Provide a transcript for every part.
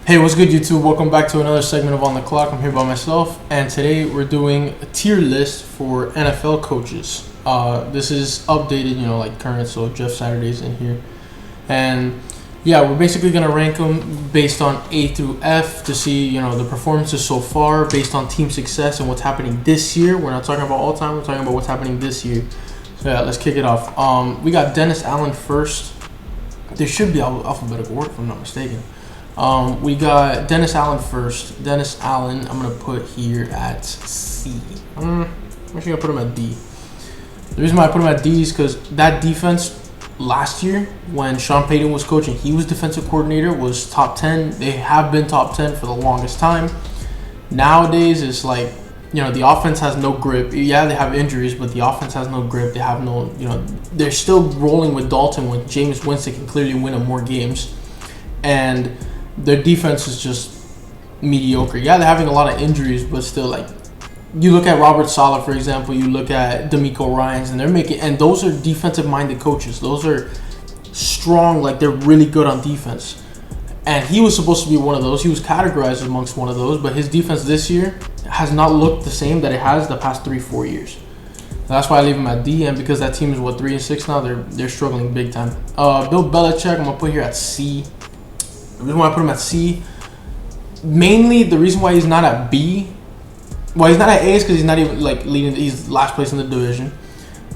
Hey, what's good, YouTube? Welcome back to another segment of On the Clock. I'm here by myself, and today we're doing a tier list for NFL coaches. This is updated, like current, so Jeff Saturday's in here. And yeah, we're basically going to rank them based on A through F to see, the performances so far based on team success and what's happening this year. We're not talking about all time, we're talking about what's happening this year. So yeah, let's kick it off. We got Dennis Allen first. There should be alphabetical order if I'm not mistaken. We got Dennis Allen first. Dennis Allen, I'm going to put here at C. I'm actually going to put him at D. The reason why I put him at D is because that defense last year, when Sean Payton was coaching, he was defensive coordinator, was top 10. They have been top 10 for the longest time. Nowadays, it's like, the offense has no grip. Yeah, they have injuries, but the offense has no grip. They have no, they're still rolling with Dalton when Jameis Winston can clearly win them more games. And their defense is just mediocre. Yeah, they're having a lot of injuries, but still, you look at Robert Saleh, for example, you look at DeMeco Ryans, and those are defensive-minded coaches. Those are strong, they're really good on defense. And he was supposed to be one of those. He was categorized amongst one of those, but his defense this year has not looked the same that it has the past 3-4 years. That's why I leave him at D, and because that team is 3-6 now, they're struggling big time. Bill Belichick, I'm gonna put here at C. The reason why I put him at C, mainly the reason why he's not at B, he's not at A is because he's not even leading. He's last place in the division.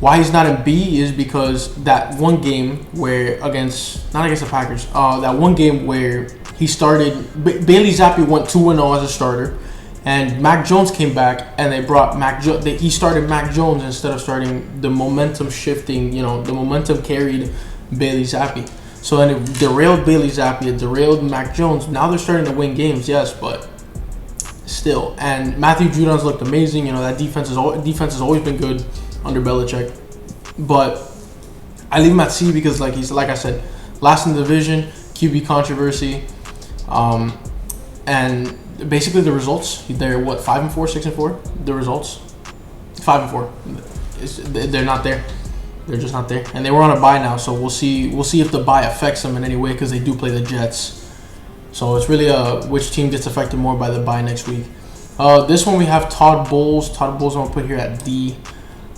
Why he's not in B is because that one game where not against the Packers, that one game where he started, Bailey Zappi went 2-0 as a starter, and Mac Jones came back and they brought he started Mac Jones instead of starting the momentum shifting. The momentum carried Bailey Zappi. So then it derailed Bailey Zappi, it derailed Mac Jones. Now they're starting to win games, yes, but still. And Matthew Judon's looked amazing. That defense has always been good under Belichick. But I leave him at C because, like I said, last in the division, QB controversy, and basically the results. They're 5-4, 6-4. The results, 5-4. They're not there. They're just not there, and they were on a bye now, so we'll see if the bye affects them in any way because they do play the Jets. So it's really which team gets affected more by the bye next week. This one we have Todd Bowles. Todd Bowles I'm gonna put here at D.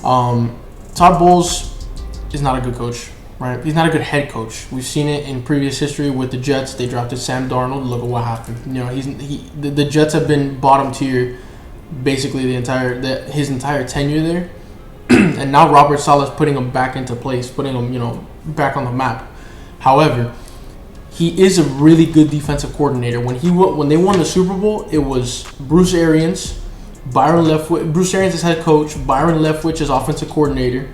Todd Bowles is not a good coach, right? He's not a good head coach. We've seen it in previous history with the Jets. They drafted Sam Darnold. Look at what happened. The Jets have been bottom tier basically his entire tenure there. And now Robert Saleh is putting him back into place, putting him, back on the map. However, he is a really good defensive coordinator. When they won the Super Bowl, it was Bruce Arians, Byron Leftwich. Bruce Arians is head coach, Byron Leftwich is offensive coordinator,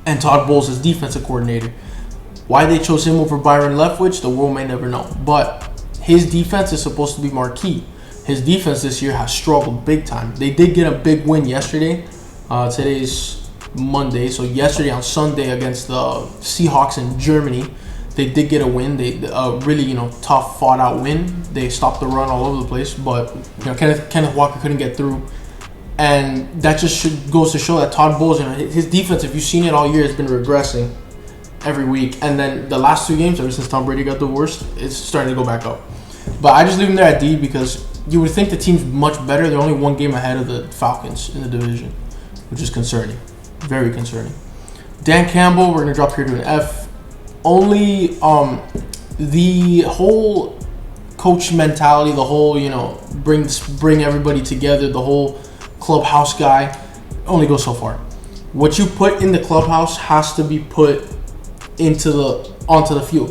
and Todd Bowles is defensive coordinator. Why they chose him over Byron Leftwich, the world may never know. But his defense is supposed to be marquee. His defense this year has struggled big time. They did get a big win yesterday. Today's Monday, so yesterday on Sunday against the Seahawks in Germany, they did get a win. They really tough fought out win. They stopped the run all over the place, but Kenneth Walker couldn't get through, and that just goes to show that Todd Bowles, his defense, if you've seen it all year, has been regressing every week, and then the last 2 games, ever since Tom Brady got divorced, it's starting to go back up. But I just leave him there at D because you would think the team's much better. They're only 1 game ahead of the Falcons in the division, which is concerning, very concerning. Dan Campbell, we're gonna drop here to an F. Only the whole coach mentality, the whole bring everybody together, the whole clubhouse guy, only goes so far. What you put in the clubhouse has to be put onto the field.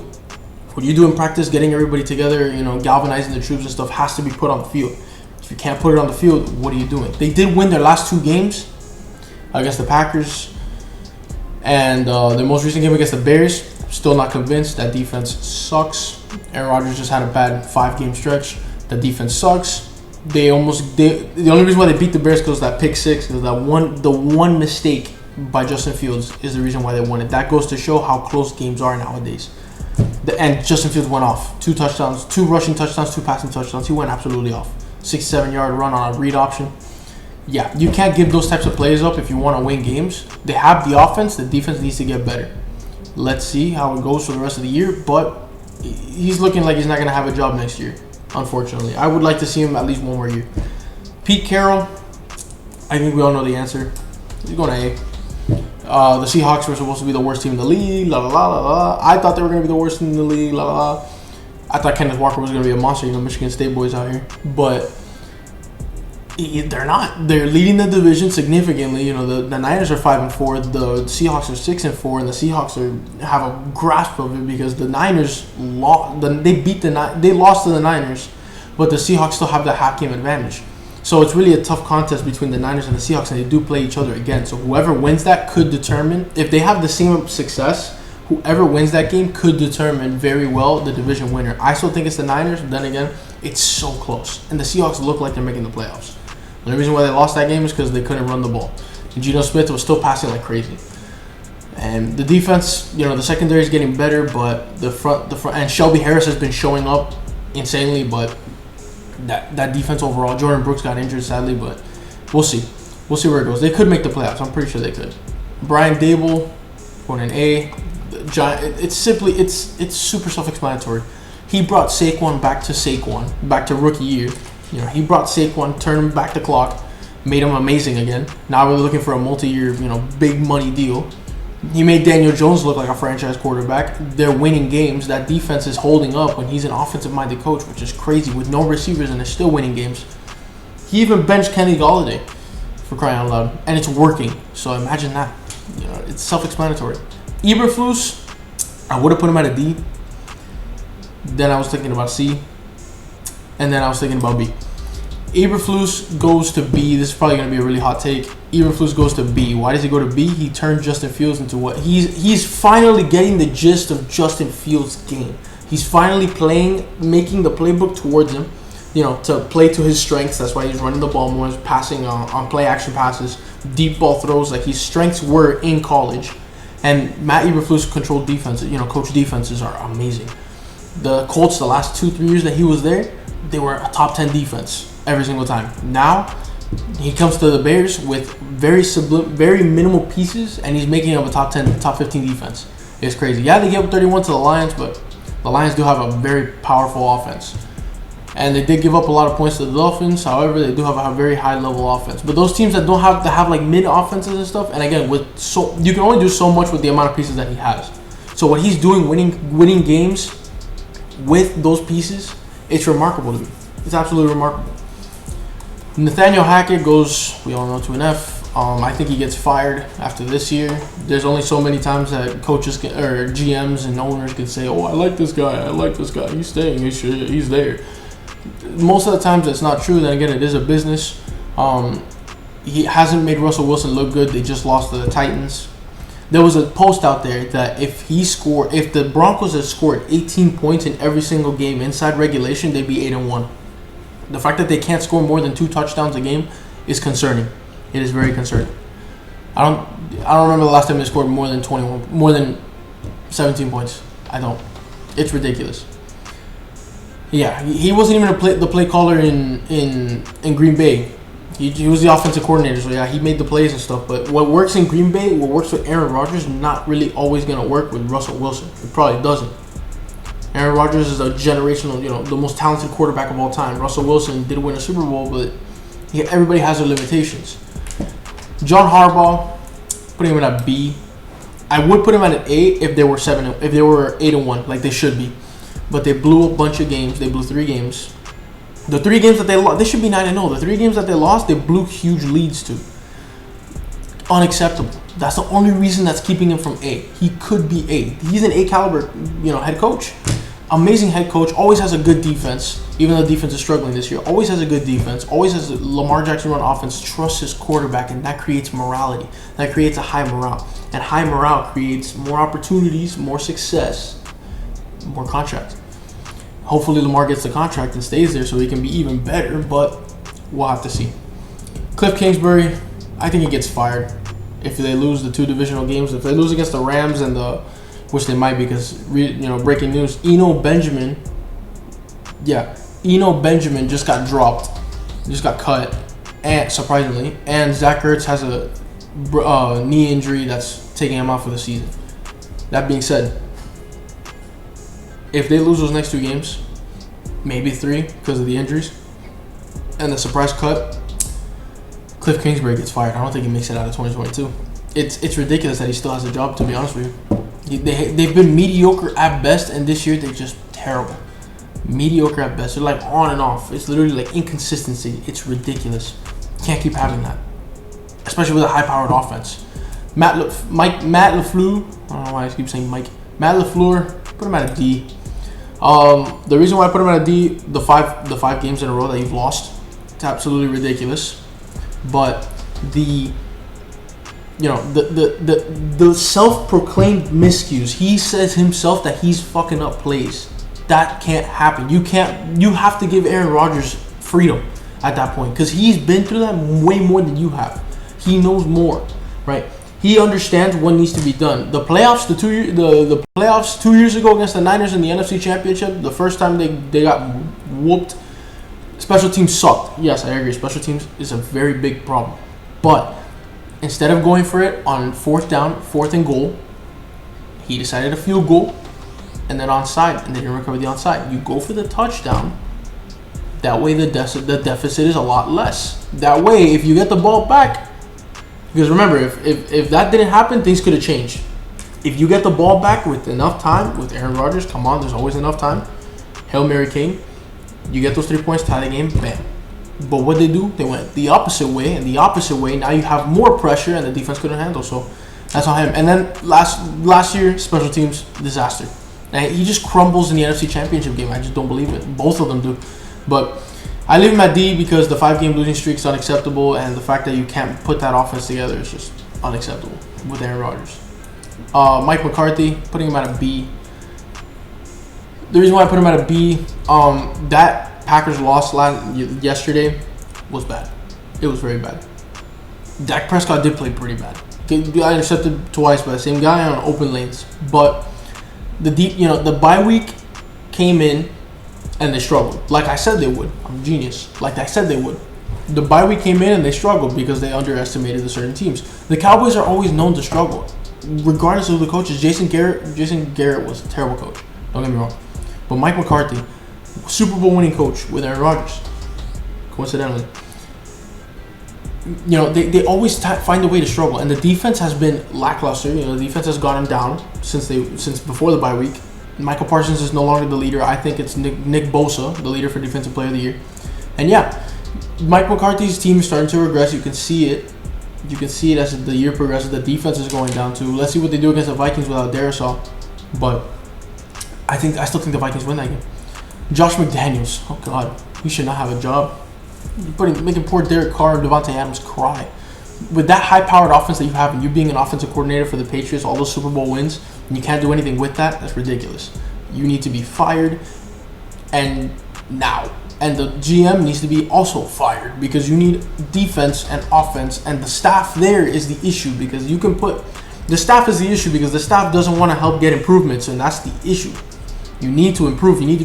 What you do in practice, getting everybody together, galvanizing the troops and stuff, has to be put on the field. If you can't put it on the field, what are you doing? They did win their last 2 games against the Packers and their most recent game against the Bears. Still not convinced. That defense sucks. Aaron Rodgers just had a bad 5-game stretch. The defense sucks. The only reason why they beat the Bears because that pick 6 is the one mistake by Justin Fields is the reason why they won it. That goes to show how close games are nowadays. And Justin Fields went off. 2 touchdowns, 2 rushing touchdowns, 2 passing touchdowns. He went absolutely off. 67-yard run on a read option. Yeah, you can't give those types of plays up if you want to win games. They have the offense. The defense needs to get better. Let's see how it goes for the rest of the year. But he's looking like he's not going to have a job next year. unfortunately. I would like to see him at least one more year. Pete Carroll, I think we all know the answer. He's going to A. The Seahawks were supposed to be the worst team in the league. La la la la la. I thought they were going to be the worst team in the league. La la la. I thought Kenneth Walker was going to be a monster. Michigan State boys out here, but they're not. They're leading the division significantly. The Niners are 5-4. The Seahawks are 6-4, and the Seahawks have a grasp of it because the Niners lost. They lost to the Niners, but the Seahawks still have the half game advantage. So it's really a tough contest between the Niners and the Seahawks, and they do play each other again. So whoever wins that could determine, if they have the same success, whoever wins that game could determine very well the division winner. I still think it's the Niners. Then again, it's so close, and the Seahawks look like they're making the playoffs. The reason why they lost that game is because they couldn't run the ball. And Geno Smith was still passing like crazy. And the defense, the secondary is getting better, but the front, and Shelby Harris has been showing up insanely, but that defense overall, Jordan Brooks got injured sadly, but we'll see. We'll see where it goes. They could make the playoffs. I'm pretty sure they could. Brian Dable, going an A. It's super self-explanatory. He brought Saquon, back to rookie year. He brought Saquon, turned him back the clock, made him amazing again. Now we're looking for a multi-year, big money deal. He made Daniel Jones look like a franchise quarterback. They're winning games. That defense is holding up when he's an offensive-minded coach, which is crazy, with no receivers, and they're still winning games. He even benched Kenny Golladay, for crying out loud, and it's working. So imagine that. It's self-explanatory. Eberflus, I would have put him at a D. Then I was thinking about C. And then I was thinking about B. Eberflus goes to B. This is probably going to be a really hot take. Eberflus goes to B. Why does he go to B? He turned Justin Fields into what? He's finally getting the gist of Justin Fields' game. He's finally making the playbook towards him, to play to his strengths. That's why he's running the ball more, passing on play action passes, deep ball throws. Like his strengths were in college. And Matt Eberflus controlled defenses. Coach defenses are amazing. The Colts, the last 2-3 years that he was there, they were a top 10 defense every single time. Now, he comes to the Bears with very minimal pieces, and he's making up a top 10, top 15 defense. It's crazy. Yeah, they gave up 31 to the Lions, but the Lions do have a very powerful offense. And they did give up a lot of points to the Dolphins. However, they do have a very high-level offense. But those teams that don't have like mid offenses and stuff, and again, you can only do so much with the amount of pieces that he has. So what he's doing, winning games with those pieces, it's remarkable to me. It's absolutely remarkable. Nathaniel Hackett goes, we all know, to an F. I think he gets fired after this year. There's only so many times that coaches or GMs and owners can say, "Oh, I like this guy. He's staying. He's there." Most of the times, that's not true. Then again, it is a business. He hasn't made Russell Wilson look good. They just lost to the Titans. There was a post out there that if the Broncos had scored 18 points in every single game inside regulation, they'd be 8-1. The fact that they can't score more than 2 touchdowns a game is concerning. It is very concerning. I don't remember the last time they scored more than 17 points. I don't. It's ridiculous. Yeah, he wasn't even the play caller in Green Bay. He was the offensive coordinator, so yeah, he made the plays and stuff. But what works in Green Bay, what works with Aaron Rodgers, is not really always going to work with Russell Wilson. It probably doesn't. Aaron Rodgers is a generational, the most talented quarterback of all time. Russell Wilson did win a Super Bowl, but everybody has their limitations. John Harbaugh, putting him at a B. I would put him at an A if they were 8-1, like they should be. But they blew a bunch of games. They blew 3 games. The 3 games that they lost, they should be 9-0. The 3 games that they lost, they blew huge leads to. Unacceptable. That's the only reason that's keeping him from A. He could be A. He's an A caliber, head coach. Amazing head coach. Always has a good defense. Even though the defense is struggling this year, always has a good defense. Always has a Lamar Jackson run offense. Trusts his quarterback, and that creates morality. That creates a high morale, and high morale creates more opportunities, more success, more contracts. Hopefully Lamar gets the contract and stays there so he can be even better, but we'll have to see. Cliff Kingsbury, I think he gets fired if they lose the 2 divisional games. If they lose against the Rams and which they might, because breaking news, Eno Benjamin just got dropped, just got cut, and surprisingly, and Zach Ertz has a knee injury that's taking him out for the season. That being said, if they lose those next 2 games, maybe 3 because of the injuries. And the surprise cut, Cliff Kingsbury gets fired. I don't think he makes it out of 2022. It's ridiculous that he still has a job, to be honest with you. They've been mediocre at best, and this year they're just terrible. Mediocre at best. They're like on and off. It's literally like inconsistency. It's ridiculous. Can't keep having that, especially with a high-powered offense. Matt LaFleur. I don't know why I keep saying Mike. Matt LaFleur. Put him at a D. The reason why I put him at a D, the five games in a row that you've lost, it's absolutely ridiculous. But the self-proclaimed miscues. He says himself that he's fucking up plays. That can't happen. You have to give Aaron Rodgers freedom at that point, because he's been through that way more than you have. He knows more, right? He understands what needs to be done. The playoffs, the playoffs 2 years ago against the Niners in the NFC Championship, the first time they got whooped, special teams sucked. Yes, I agree. Special teams is a very big problem. But instead of going for it on 4th and goal, he decided a field goal and then onside, and they didn't recover the onside. You go for the touchdown. That way the deficit is a lot less. That way, if you get the ball back, because remember, if that didn't happen, things could have changed. If you get the ball back with enough time, with Aaron Rodgers, come on, there's always enough time. Hail Mary came. You get those 3 points, tie the game, bam. But what they do, they went the opposite way, and the opposite way, now you have more pressure, and the defense couldn't handle. So that's on him. And then last year, special teams, disaster. And he just crumbles in the NFC Championship game. I just don't believe it. Both of them do. But I leave him at D because the 5-game losing streak is unacceptable, and the fact that you can't put that offense together is just unacceptable with Aaron Rodgers. Mike McCarthy, putting him at a B. The reason why I put him at a B, that Packers loss yesterday was bad. It was very bad. Dak Prescott did play pretty bad. I intercepted twice by the same guy on open lanes, but the bye week came in and they struggled. Like I said they would. I'm a genius. Like I said they would. The bye week came in and they struggled because they underestimated the certain teams. The Cowboys are always known to struggle, regardless of the coaches. Jason Garrett was a terrible coach. Don't get me wrong. But Mike McCarthy, Super Bowl winning coach with Aaron Rodgers, coincidentally. They always find a way to struggle, and the defense has been lackluster. The defense has gotten down since before the bye week. Michael Parsons is no longer the leader. I think it's Nick Bosa, the leader for Defensive Player of the Year. And yeah, Mike McCarthy's team is starting to regress. You can see it. You can see it as the year progresses. The defense is going down too. Let's see what they do against the Vikings without Darisaw. But I still think the Vikings win that game. Josh McDaniels. Oh God, he should not have a job. Making poor Derek Carr and Devontae Adams cry. With that high-powered offense that you have, and you being an offensive coordinator for the Patriots, all those Super Bowl wins, and you can't do anything with that, that's ridiculous. You need to be fired, and now. And the GM needs to be also fired, because you need defense and offense, and the staff there is the issue, because you can put... The staff is the issue because the staff doesn't want to help get improvements, and that's the issue. You need to improve. You need to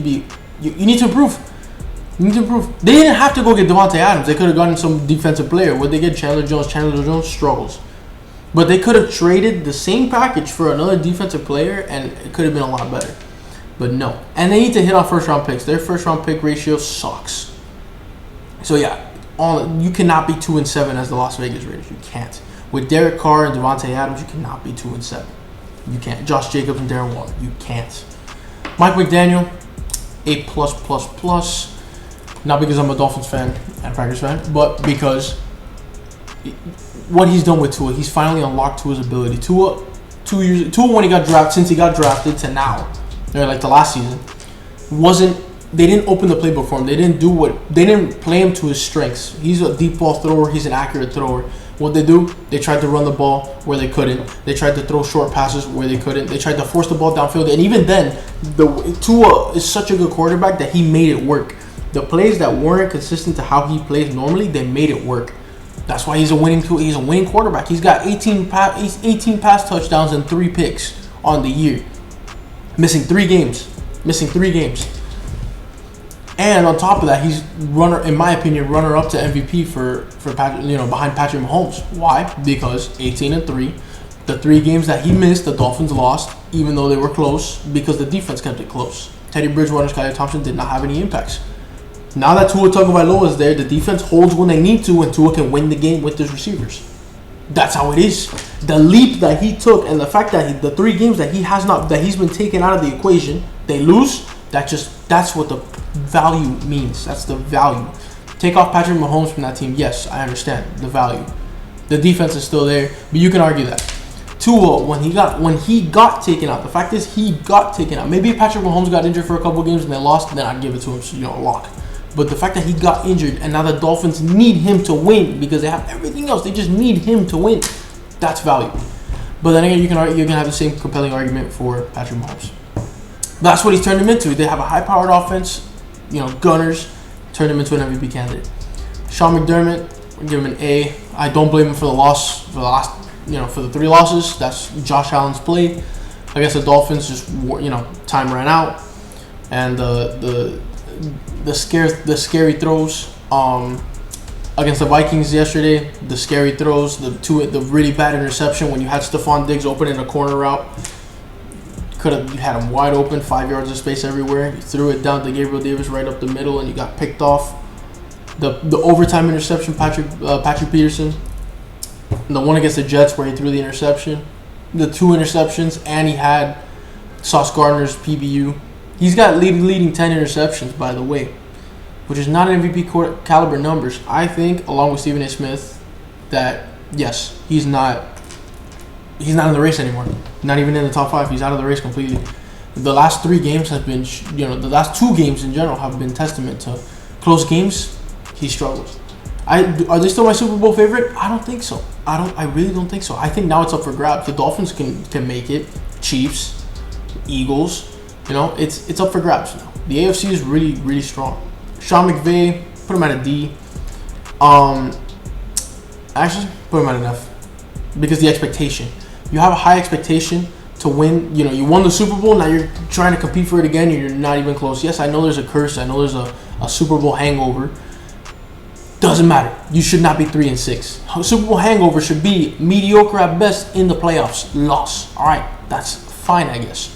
improve. You need to improve. They didn't have to go get Devontae Adams. They could have gotten some defensive player. Would they get Chandler Jones? Chandler Jones struggles. But they could have traded the same package for another defensive player, and it could have been a lot better. But no. And they need to hit on first-round picks. Their first-round pick ratio sucks. So yeah, you cannot be 2-7 as the Las Vegas Raiders. You can't. With Derek Carr and Devontae Adams, you cannot be 2-7. You can't. Josh Jacobs and Darren Waller. You can't. Mike McDaniel, A+++. Not because I'm a Dolphins fan and a Packers fan, but because what he's done with Tua, he's finally unlocked Tua's ability. Tua when he got drafted, since he got drafted to now, like the last season, they didn't open the playbook for him. They didn't play him to his strengths. He's a deep ball thrower. He's an accurate thrower. What they do, they tried to run the ball where they couldn't. They tried to throw short passes where they couldn't. They tried to force the ball downfield, and even then, Tua is such a good quarterback that he made it work. The plays that weren't consistent to how he plays normally, they made it work. That's why he's a winning quarterback. He's got 18 pass touchdowns and 3 picks on the year. Missing 3 games. And on top of that, he's in my opinion, runner up to MVP for behind Patrick Mahomes. Why? Because 18-3. The 3 games that he missed, the Dolphins lost, even though they were close, because the defense kept it close. Teddy Bridgewater and Skylar Thompson did not have any impacts. Now that Tua Tagovailoa is there, the defense holds when they need to, and Tua can win the game with his receivers. That's how it is. The leap that he took, and the fact that the 3 games that he's been taken out of the equation, they lose. That's what the value means. That's the value. Take off Patrick Mahomes from that team. Yes, I understand the value. The defense is still there, but you can argue that Tua, when he got taken out, the fact is he got taken out. Maybe if Patrick Mahomes got injured for a couple games and they lost, then I'd give it to him. So, a lock. But the fact that he got injured and now the Dolphins need him to win because they have everything else, they just need him to win. That's value. But then again, you can have the same compelling argument for Patrick Mahomes. That's what he's turned him into. They have a high-powered offense, gunners, turned him into an MVP candidate. Sean McDermott, we give him an A. I don't blame him for the loss, for the 3 losses. That's Josh Allen's play. I guess the Dolphins just, time ran out, and the scary throws against the Vikings yesterday. The scary throws, the really bad interception when you had Stephon Diggs open in a corner route. You had him wide open, 5 yards of space everywhere. You threw it down to Gabriel Davis right up the middle, and you got picked off. The overtime interception, Patrick Peterson. The one against the Jets where he threw the interception. The 2 interceptions, and he had Sauce Gardner's PBU. He's got leading 10 interceptions, by the way, which is not an MVP caliber numbers. I think, along with Stephen A. Smith, that yes, he's not in the race anymore. Not even in the top 5. He's out of the race completely. The last 3 games have been, the last 2 games in general have been testament to close games. He struggles. Are they still my Super Bowl favorite? I don't think so. I really don't think so. I think now it's up for grabs. The Dolphins can make it. Chiefs, Eagles. It's up for grabs now. The AFC is really, really strong. Sean McVay, put him at a D. Actually, put him at an F. Because the expectation. You have a high expectation to win. You won the Super Bowl. Now you're trying to compete for it again, and you're not even close. Yes, I know there's a curse. I know there's a Super Bowl hangover. Doesn't matter. You should not be 3-6. Super Bowl hangover should be mediocre at best in the playoffs. Loss. All right, that's fine, I guess.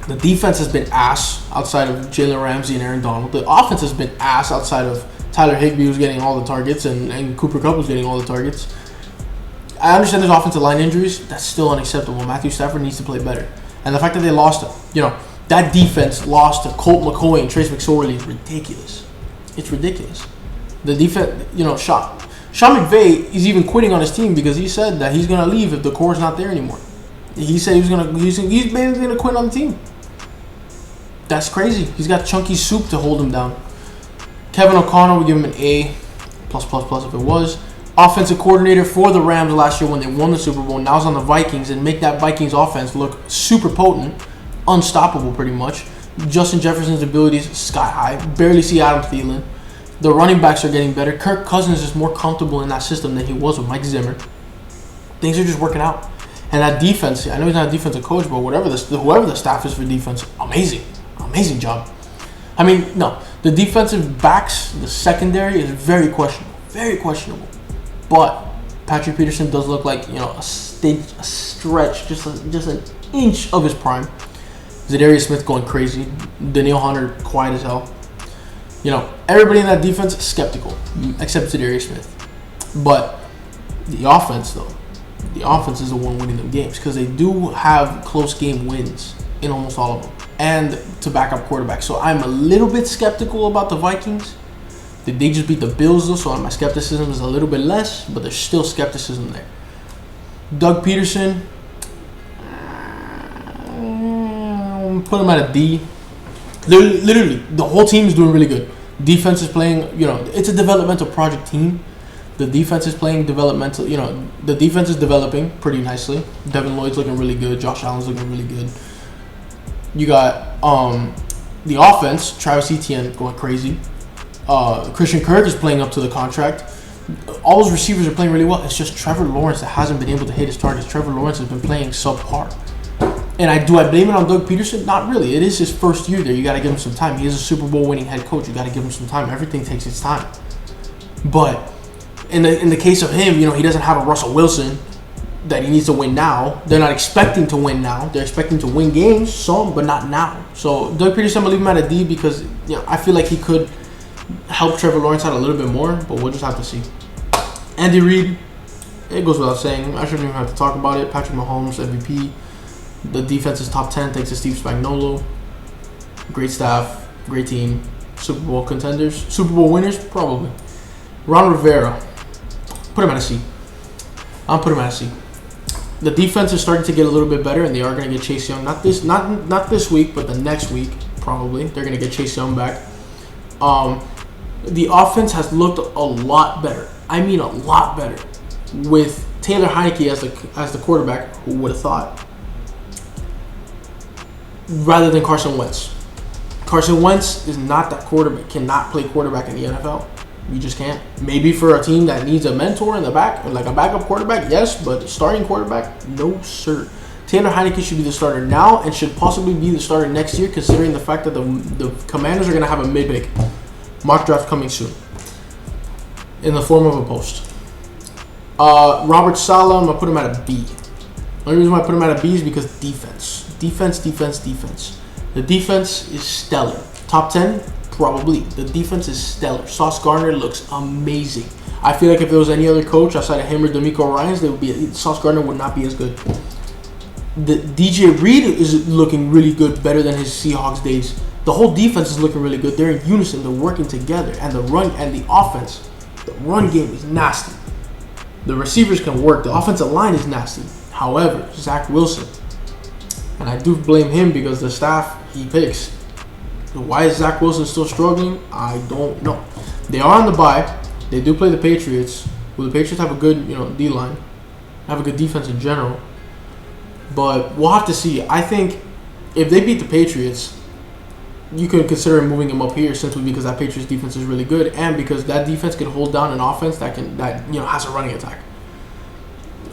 The defense has been ass outside of Jalen Ramsey and Aaron Donald. The offense has been ass outside of Tyler Higbee, who's getting all the targets, and Cooper Kupp, who's getting all the targets. I understand there's offensive line injuries. That's still unacceptable. Matthew Stafford needs to play better. And the fact that they lost, that defense lost to Colt McCoy and Trace McSorley is ridiculous. It's ridiculous. The defense, Sean McVay is even quitting on his team because he said that he's going to leave if the core is not there anymore. He said he's basically going to quit on the team. That's crazy. He's got chunky soup to hold him down. Kevin O'Connell, we give him an A+++ if it was. Offensive coordinator for the Rams last year when they won the Super Bowl. Now he's on the Vikings and make that Vikings offense look super potent, unstoppable pretty much. Justin Jefferson's abilities sky high. Barely see Adam Thielen. The running backs are getting better. Kirk Cousins is more comfortable in that system than he was with Mike Zimmer. Things are just working out. And that defense, I know he's not a defensive coach, but whoever the staff is for defense, amazing job. No, the defensive backs, the secondary is very questionable. But Patrick Peterson does look like a stretch, just an inch of his prime. Zadarius Smith going crazy. Danielle Hunter quiet as hell. Everybody in that defense is skeptical, except Zadarius Smith. But the offense, though, is the one winning them games because they do have close game wins in almost all of them, and to back up quarterbacks. So I'm a little bit skeptical about the Vikings. They just beat the Bills, though, so my skepticism is a little bit less, but there's still skepticism there. Doug Peterson, put him at a D. Literally, the whole team is doing really good. Defense is playing, it's a developmental project team. The defense is playing developmental, the defense is developing pretty nicely. Devin Lloyd's looking really good. Josh Allen's looking really good. You got the offense, Travis Etienne going crazy. Christian Kirk is playing up to the contract. All those receivers are playing really well. It's just Trevor Lawrence that hasn't been able to hit his targets. Trevor Lawrence has been playing subpar. And do I blame it on Doug Peterson? Not really. It is his first year there. You got to give him some time. He is a Super Bowl winning head coach. You got to give him some time. Everything takes its time. But in the case of him, he doesn't have a Russell Wilson. that he needs to win now. They're not expecting to win now. They're expecting to win games, some, but not now. So Doug Peterson, I'm going to leave him at a D because I feel like he could help Trevor Lawrence out a little bit more, but we'll just have to see. Andy Reid, it goes without saying. I shouldn't even have to talk about it. Patrick Mahomes, MVP. The defense is top 10 thanks to Steve Spagnuolo. Great staff, great team. Super Bowl contenders, Super Bowl winners, probably. Ron Rivera, put him at a C. I'm putting him at a C. The defense is starting to get a little bit better, and they are going to get Chase Young. Not this week, but the next week, probably. They're going to get Chase Young back. The offense has looked a lot better. I mean, a lot better. With Taylor Heinicke as the quarterback, who would have thought? Rather than Carson Wentz. Carson Wentz is not that quarterback, cannot play quarterback in the NFL. You just can't. Maybe for a team that needs a mentor in the back, like a backup quarterback, yes, but starting quarterback, no, sir. Taylor Heinicke should be the starter now and should possibly be the starter next year, considering the fact that the Commanders are going to have a mid-pick mock draft coming soon in the form of a post. Robert Saleh, I'm going to put him at a B. The only reason why I put him at a B is because defense. Defense. The defense is stellar. Top 10? Probably. The defense is stellar. Sauce Gardner looks amazing. I feel like if there was any other coach outside of him or DeMeco Ryans, Sauce Gardner would not be as good. The DJ Reed is looking really good, better than his Seahawks days. The whole defense is looking really good. They're in unison. They're working together. And the run and the offense, the run game is nasty. The receivers can work. The offensive line is nasty. However, Zach Wilson, and I do blame him because the staff he picks. Why is Zach Wilson still struggling? I don't know. They are on the bye. They do play the Patriots. Well, the Patriots have a good, D-line. Have a good defense in general. But we'll have to see. I think if they beat the Patriots, you could consider moving him up here simply because that Patriots defense is really good and because that defense can hold down an offense that has a running attack.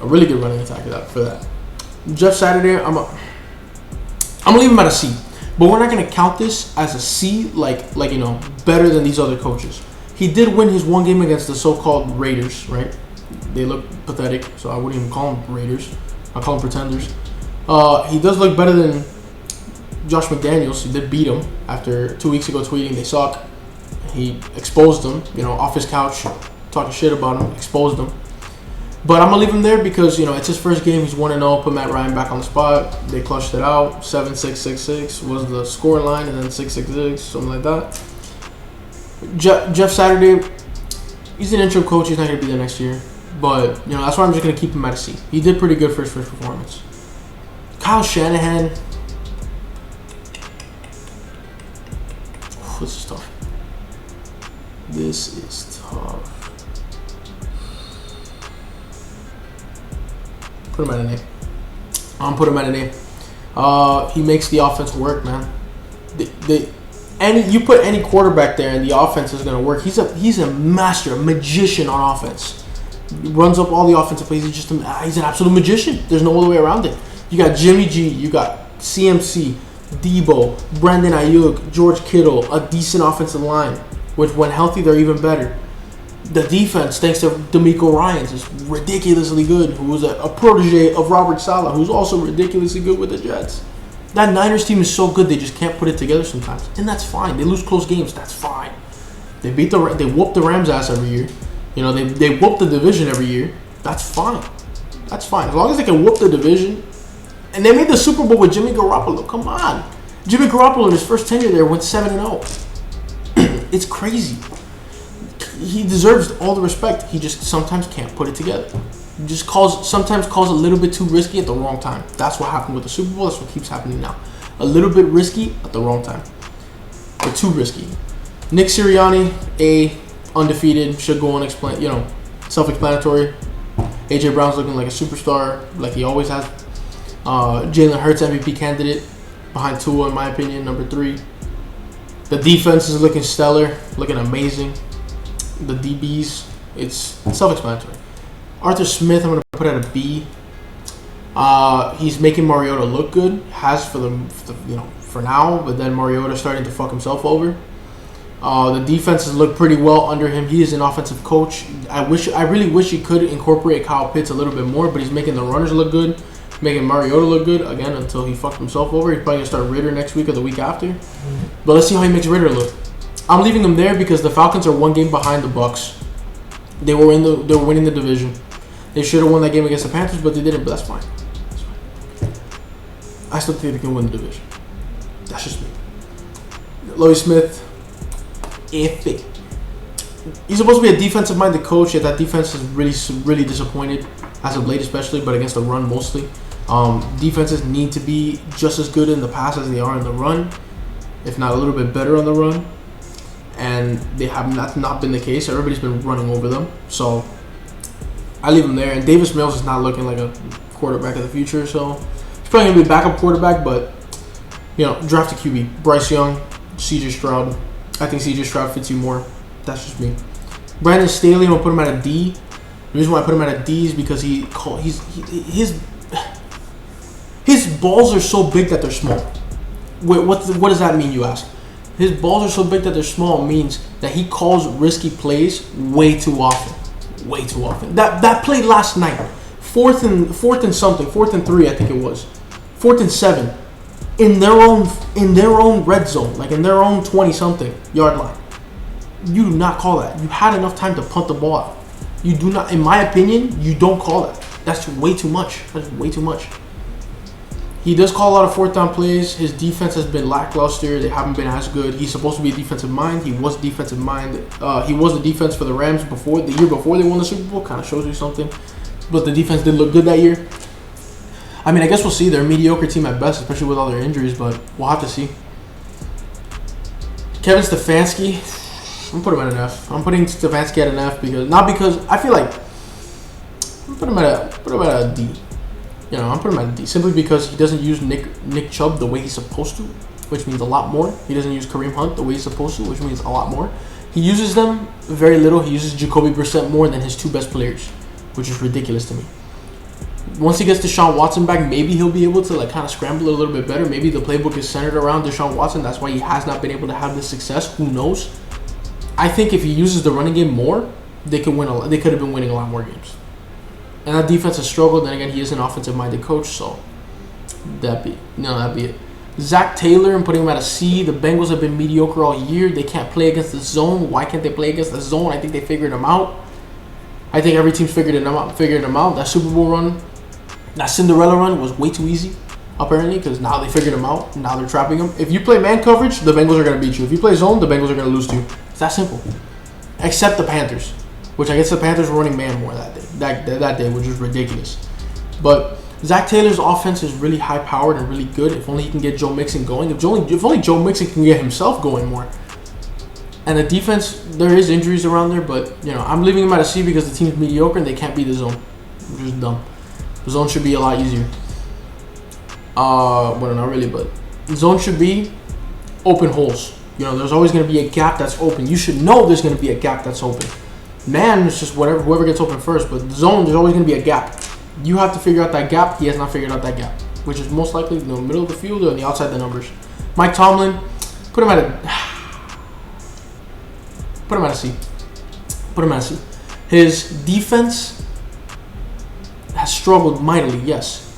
A really good running attack for that. Jeff Saturday, I'm gonna leave him at a C. But we're not going to count this as a C, better than these other coaches. He did win his one game against the so-called Raiders, right? They look pathetic, so I wouldn't even call them Raiders. I call them pretenders. He does look better than Josh McDaniels. He did beat him after 2 weeks ago tweeting they suck. He exposed them, off his couch, talking shit about him, exposed them. But I'm going to leave him there because, it's his first game. He's 1-0. Put Matt Ryan back on the spot. They clutched it out. 7-6-6-6 was the score line, and then 6-6-6, something like that. Jeff Saturday, he's an interim coach. He's not going to be there next year. But, that's why I'm just going to keep him at a C. He did pretty good for his first performance. Kyle Shanahan. This is tough. This is tough. Put him at an A. I'm putting him at an A. He makes the offense work, man. You put any quarterback there, and the offense is going to work. He's a master, a magician on offense. He runs up all the offensive plays. He's an absolute magician. There's no other way around it. You got Jimmy G. You got CMC, Debo, Brandon Ayuk, George Kittle, a decent offensive line. Which, when healthy, they're even better. The defense, thanks to DeMeco Ryans, is ridiculously good, who was a protege of Robert Saleh, who's also ridiculously good with the Jets. That Niners team is so good, they just can't put it together sometimes. And that's fine. They lose close games. That's fine. They whoop the Rams' ass every year. They whoop the division every year. That's fine. That's fine. As long as they can whoop the division. And they made the Super Bowl with Jimmy Garoppolo. Come on. Jimmy Garoppolo, in his first tenure there, went 7-0. It's crazy. He deserves all the respect. He just sometimes can't put it together. He just sometimes calls a little bit too risky at the wrong time. That's what happened with the Super Bowl. That's what keeps happening now. A little bit risky at the wrong time. Or too risky. Nick Sirianni, A, undefeated, should go unexplained, self-explanatory. AJ Brown's looking like a superstar, like he always has. Jalen Hurts, MVP candidate, behind Tua, in my opinion, number 3. The defense is looking stellar, looking amazing. The DBs, it's self-explanatory. Arthur Smith, I'm going to put at a B. He's making Mariota look good, has for now, but then Mariota starting to fuck himself over. The defenses look pretty well under him. He is an offensive coach. I really wish he could incorporate Kyle Pitts a little bit more, but he's making the runners look good, making Mariota look good again until he fucked himself over. He's probably gonna start Ritter next week or the week after. But let's see how he makes Ritter look. I'm leaving him there because the Falcons are 1 game behind the Bucs. They were winning the division. They should have won that game against the Panthers, but they didn't. But that's fine. I still think they can win the division. That's just me. Loie Smith, iffy. He's supposed to be a defensive-minded coach, yet that defense is really disappointed as of late, especially, but against the run mostly. Defenses need to be just as good in the pass as they are in the run, if not a little bit better on the run. And they have not been the case. Everybody's been running over them. So I leave him there. And Davis Mills is not looking like a quarterback of the future. So he's probably going to be a backup quarterback, but, draft a QB. Bryce Young, CJ Stroud. I think CJ Stroud fits you more. That's just me. Brandon Staley, I'm going to put him at a D. The reason why I put him at a D is because his balls are so big that they're small. Wait, what does that mean, you ask? His balls are so big that they're small means that he calls risky plays way too often. Way too often. That play last night, fourth and 3, I think it was. 4th and 7. In their own red zone, like in their own 20-something yard line. You do not call that. You had enough time to punt the ball out. You do not, in my opinion, you don't call that. That's way too much. That's way too much. He does call a lot of 4th down plays. His defense has been lackluster. They haven't been as good. He's supposed to be a defensive mind. He was defensive mind. He was the defense for the Rams the year before they won the Super Bowl. Kind of shows you something. But the defense did look good that year. I mean, I guess we'll see. They're a mediocre team at best, especially with all their injuries. But we'll have to see. Kevin Stefanski, I'm putting him at an F. I'm putting Stefanski at an F because I feel like I'm putting him at a D. I'm putting him at a D simply because he doesn't use Nick Chubb the way he's supposed to, which means a lot more. He doesn't use Kareem Hunt the way he's supposed to, which means a lot more. He uses them very little. He uses Jacoby Brissett more than his 2 best players, which is ridiculous to me. Once he gets Deshaun Watson back, maybe he'll be able to kind of scramble a little bit better. Maybe the playbook is centered around Deshaun Watson. That's why he has not been able to have this success. Who knows? I think if he uses the running game more, they could win. They could have been winning a lot more games. And that defense has struggled. Then again, he is an offensive-minded coach, so that'd be it. Zach Taylor, I'm putting him at a C. The Bengals have been mediocre all year. They can't play against the zone. Why can't they play against the zone? I think they figured them out. I think every team's figured them out. That Super Bowl run, that Cinderella run was way too easy, apparently, because now they figured them out. Now they're trapping them. If you play man coverage, the Bengals are going to beat you. If you play zone, the Bengals are going to lose to you. It's that simple. Except the Panthers, which I guess the Panthers were running man more that day. That day, which is ridiculous. But Zach Taylor's offense is really high-powered and really good. If only he can get Joe Mixon going. If only Joe Mixon can get himself going more. And the defense, there is injuries around there, but I'm leaving him at a C because the team's mediocre and they can't beat the zone. Which is dumb. The zone should be a lot easier. Well, not really, but the zone should be open holes. There's always going to be a gap that's open. You should know there's going to be a gap that's open. Man, it's just whoever gets open first. But the zone, there's always going to be a gap. You have to figure out that gap. He has not figured out that gap, which is most likely in the middle of the field or on the outside of the numbers. Mike Tomlin, put him at a C. His defense has struggled mightily, yes,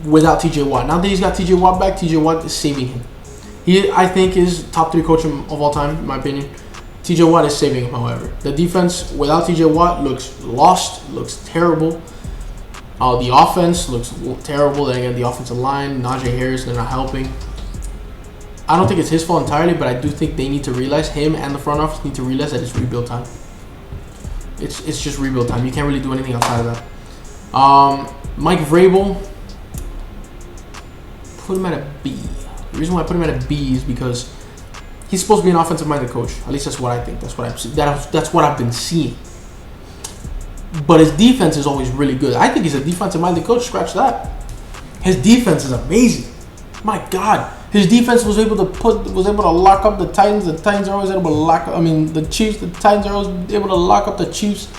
without TJ Watt. Now that he's got TJ Watt back, TJ Watt is saving him. He, I think, is top 3 coach of all time, in my opinion. TJ Watt is saving him, however. The defense without TJ Watt looks lost, looks terrible. The offense looks terrible. Then again, the offensive line, Najee Harris, they're not helping. I don't think it's his fault entirely, but I do think they need to realize, him and the front office need to realize that it's rebuild time. It's just rebuild time. You can't really do anything outside of that. Mike Vrabel, put him at a B. The reason why I put him at a B is because he's supposed to be an offensive-minded coach. At least that's what I think. That's what I've been seeing. But his defense is always really good. I think he's a defensive-minded coach. Scratch that. His defense is amazing. My God, his defense was able to lock up the Titans. The Titans are always able to lock up. The Chiefs. The Titans are always able to lock up the Chiefs.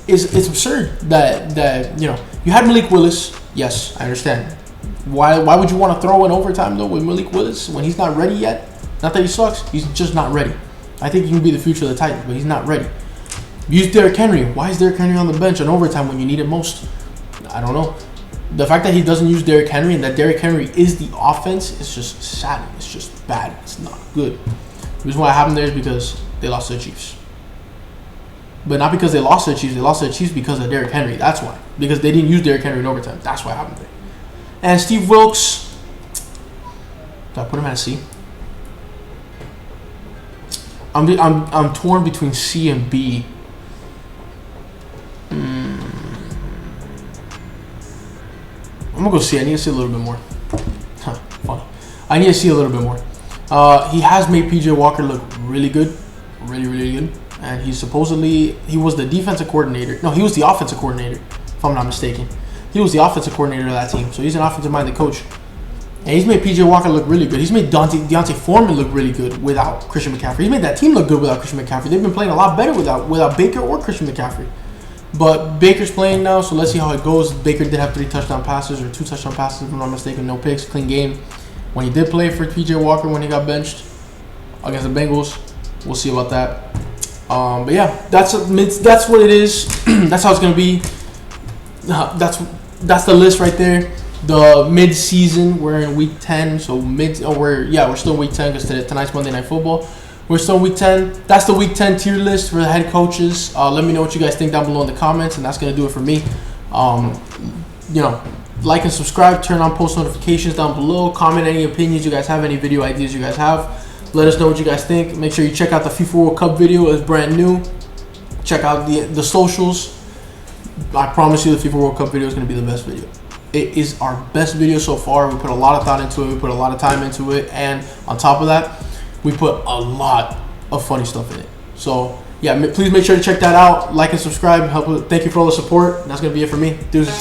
It's absurd that you had Malik Willis. Yes, I understand. Why would you want to throw in overtime though with Malik Willis when he's not ready yet? Not that he sucks. He's just not ready. I think he can be the future of the Titans, but he's not ready. Use Derrick Henry. Why is Derrick Henry on the bench in overtime when you need it most? I don't know. The fact that he doesn't use Derrick Henry and that Derrick Henry is the offense is just sad. It's just bad. It's not good. The reason why I have him there is because they lost to the Chiefs. But not because they lost to the Chiefs. They lost to the Chiefs because of Derrick Henry. That's why. Because they didn't use Derrick Henry in overtime. That's why I have him there. And Steve Wilkes. Did I put him at a C? I'm torn between C and B. I'm gonna go C. I need to see a little bit more. Funny. I need to see a little bit more. He has made PJ Walker look really good, really good. And he was the defensive coordinator. No, he was the offensive coordinator, if I'm not mistaken. He was the offensive coordinator of that team, so he's an offensive-minded coach. And he's made PJ Walker look really good. He's made Deontay Foreman look really good without Christian McCaffrey. He's made that team look good without Christian McCaffrey. They've been playing a lot better without Baker or Christian McCaffrey. But Baker's playing now, so let's see how it goes. Baker did have 3 touchdown passes, or 2 touchdown passes, if I'm not mistaken. No picks, clean game. When he did play for PJ Walker when he got benched against the Bengals, we'll see about that. But yeah, that's what it is. That's how it's gonna be. That's the list right there. The mid-season, we're in week 10, so we're still in week 10 because tonight's Monday Night Football. We're still in week 10. That's the week 10 tier list for the head coaches. Let me know what you guys think down below in the comments, and that's gonna do it for me. Like and subscribe, turn on post notifications down below, comment any opinions you guys have, any video ideas you guys have. Let us know what you guys think. Make sure you check out the FIFA World Cup video. It's brand new. Check out the socials. I promise you the FIFA World Cup video is going to be the best video. It is our best video so far. We put a lot of thought into it. We put a lot of time into it. And on top of that, we put a lot of funny stuff in it. So, yeah, please make sure to check that out. Like and subscribe. Thank you for all the support. That's going to be it for me. Deuces.